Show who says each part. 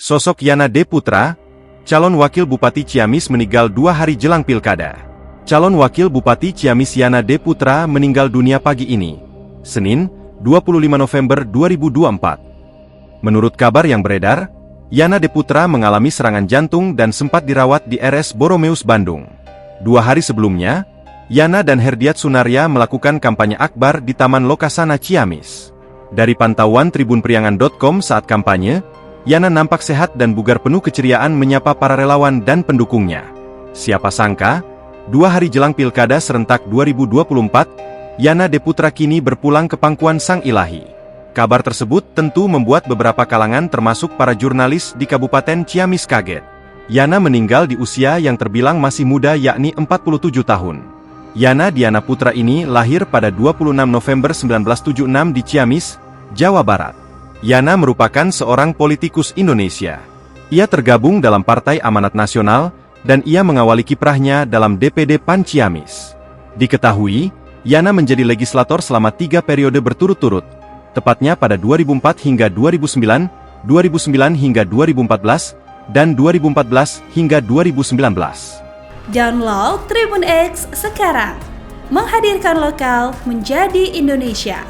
Speaker 1: Sosok Yana D. Putra, calon wakil Bupati Ciamis meninggal 2 hari jelang pilkada. Calon wakil Bupati Ciamis Yana D. Putra meninggal dunia pagi ini, Senin, 25 November 2024. Menurut kabar yang beredar, Yana D. Putra mengalami serangan jantung dan sempat dirawat di RS Boromeus Bandung. 2 hari sebelumnya, Yana dan Herdiat Sunaria melakukan kampanye akbar di Taman Lokasana Ciamis. Dari pantauan tribunpriangan.com saat kampanye, Yana nampak sehat dan bugar penuh keceriaan menyapa para relawan dan pendukungnya. Siapa sangka, 2 hari jelang pilkada serentak 2024, Yana D. Putra kini berpulang ke pangkuan Sang Ilahi. Kabar tersebut tentu membuat beberapa kalangan termasuk para jurnalis di Kabupaten Ciamis kaget. Yana meninggal di usia yang terbilang masih muda yakni 47 tahun. Yana Diana Putra ini lahir pada 26 November 1976 di Ciamis, Jawa Barat. Yana merupakan seorang politikus Indonesia. Ia tergabung dalam Partai Amanat Nasional, dan ia mengawali kiprahnya dalam DPD PAN Ciamis. Diketahui, Yana menjadi legislator selama 3 periode berturut-turut, tepatnya pada 2004 hingga 2009, 2009 hingga 2014, dan 2014 hingga 2019.
Speaker 2: Download Tribun X sekarang, menghadirkan lokal menjadi Indonesia.